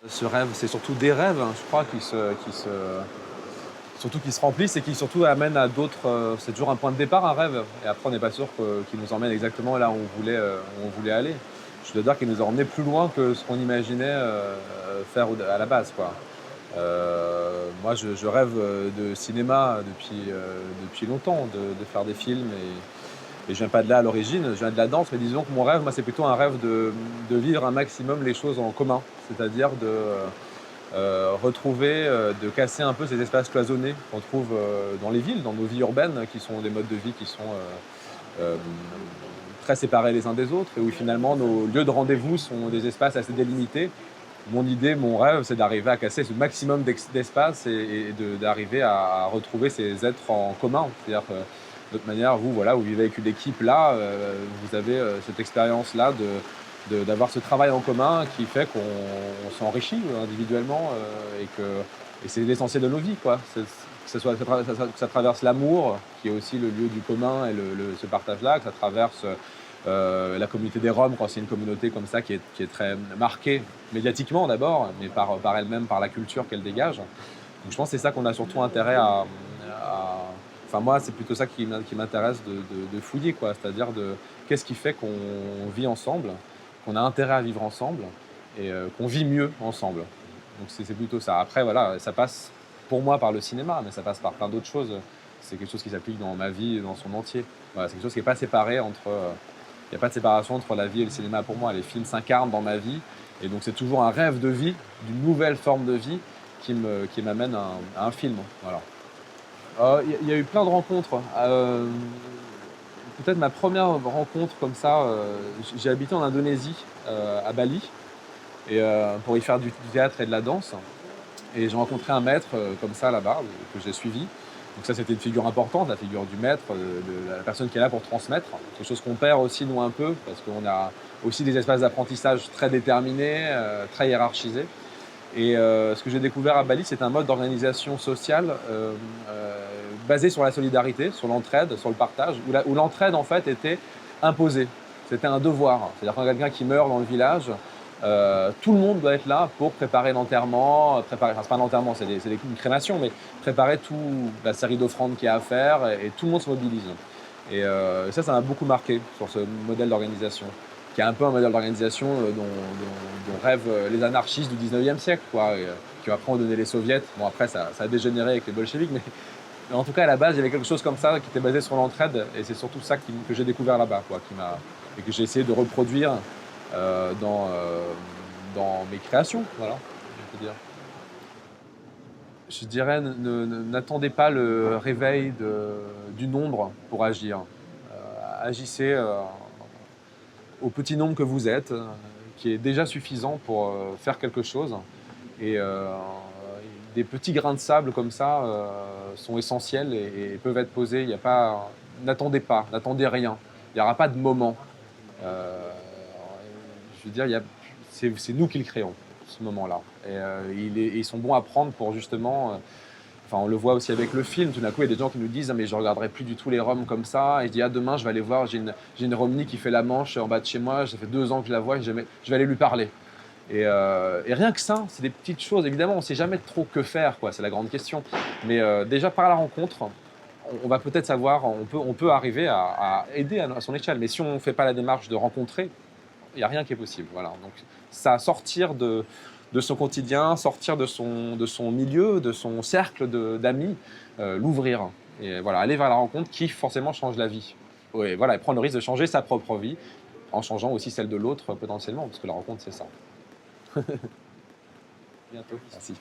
Ce rêve, c'est surtout des rêves, hein, je crois, surtout qui se remplissent et qui surtout amènent à d'autres. C'est toujours un point de départ, un rêve. Et après, on n'est pas sûr qu'il nous emmène exactement là où on voulait aller. Je dois dire qu'il nous a emmenés plus loin que ce qu'on imaginait faire à la base, quoi. Moi, je rêve de cinéma depuis longtemps, de faire des films. Et je viens pas de là à l'origine, je viens de la danse, mais disons que mon rêve, moi, c'est plutôt un rêve de vivre un maximum les choses en commun. C'est-à-dire de retrouver, de casser un peu ces espaces cloisonnés qu'on trouve dans les villes, dans nos vies urbaines, qui sont des modes de vie qui sont euh, très séparés les uns des autres, et où finalement nos lieux de rendez-vous sont des espaces assez délimités. Mon idée, mon rêve, c'est d'arriver à casser ce maximum d'espace et d'arriver à retrouver ces êtres en commun. C'est-à-dire que, de toute manière, vous, voilà, vous vivez avec une équipe là, vous avez cette expérience-là d'avoir ce travail en commun qui fait qu'on s'enrichit individuellement et c'est l'essentiel de nos vies, quoi. Que ça traverse l'amour, qui est aussi le lieu du commun et ce partage-là, que ça traverse la communauté des Roms, quand c'est une communauté comme ça qui est très marquée médiatiquement d'abord, mais par elle-même, par la culture qu'elle dégage. Donc je pense que c'est ça qu'on a surtout intérêt Enfin moi, c'est plutôt ça qui m'intéresse de fouiller, quoi. C'est-à-dire qu'est-ce qui fait qu'on vit ensemble, qu'on a intérêt à vivre ensemble et qu'on vit mieux ensemble. Donc c'est plutôt ça. Après, voilà, ça passe pour moi par le cinéma, mais ça passe par plein d'autres choses. C'est quelque chose qui s'applique dans ma vie dans son entier. Voilà, c'est quelque chose qui n'est pas séparé entre... Il n'y a pas de séparation entre la vie et le cinéma pour moi. Les films s'incarnent dans ma vie. Et donc c'est toujours un rêve de vie, d'une nouvelle forme de vie qui m'amène à un film. Voilà. Il y a eu plein de rencontres. Peut-être ma première rencontre comme ça, j'ai habité en Indonésie, à Bali, et pour y faire du théâtre et de la danse. Et j'ai rencontré un maître comme ça là-bas, que j'ai suivi. Donc ça, c'était une figure importante, la figure du maître, de la personne qui est là pour transmettre. Quelque chose qu'on perd aussi, nous, un peu, parce qu'on a aussi des espaces d'apprentissage très déterminés, très hiérarchisés. Et ce que j'ai découvert à Bali, c'est un mode d'organisation sociale basé sur la solidarité, sur l'entraide, sur le partage, où l'entraide, en fait, était imposée. C'était un devoir. C'est-à-dire quand quelqu'un qui meurt dans le village, tout le monde doit être là pour préparer l'enterrement, enfin c'est pas un enterrement, c'est une crémation, mais préparer toute la série d'offrandes qu'il y a à faire, et tout le monde se mobilise. Et ça m'a beaucoup marqué sur ce modèle d'organisation, qui est un peu un modèle d'organisation dont rêvent les anarchistes du 19e siècle, quoi, qui après ont donné les soviets. Bon, après, ça a dégénéré avec les bolcheviks, mais en tout cas, à la base, il y avait quelque chose comme ça qui était basé sur l'entraide, et c'est surtout ça que j'ai découvert là-bas, quoi, et que j'ai essayé de reproduire euh, dans, euh, dans mes créations, voilà, je peux dire. Je dirais, n'attendez pas le réveil du nombre pour agir. Agissez au petit nombre que vous êtes, qui est déjà suffisant pour faire quelque chose. Et des petits grains de sable comme ça sont essentiels et peuvent être posés. Il y a pas, n'attendez pas, n'attendez rien. Il n'y aura pas de moment. Euh, je veux dire, c'est nous qui le créons, ce moment-là. Et ils sont bons à prendre pour justement... Enfin, on le voit aussi avec le film. Tout d'un coup, il y a des gens qui nous disent ah, mais je ne regarderai plus du tout les Roms comme ça. Et je dis ah, demain, je vais aller voir. J'ai une Romnie qui fait la Manche en bas de chez moi. Ça fait 2 ans que je la vois. Et je vais aller lui parler. Et rien que ça, c'est des petites choses. Évidemment, on ne sait jamais trop que faire, quoi. C'est la grande question. Mais déjà par la rencontre, on va peut-être savoir. On peut arriver à aider à son échelle. Mais si on ne fait pas la démarche de rencontrer, il n'y a rien qui est possible. Voilà. Donc, ça sortir de son quotidien, sortir de son milieu, de son cercle d'amis, l'ouvrir. Et voilà, aller vers la rencontre qui forcément change la vie. Et voilà, et prendre le risque de changer sa propre vie en changeant aussi celle de l'autre potentiellement, parce que la rencontre, c'est ça. Bientôt. Merci.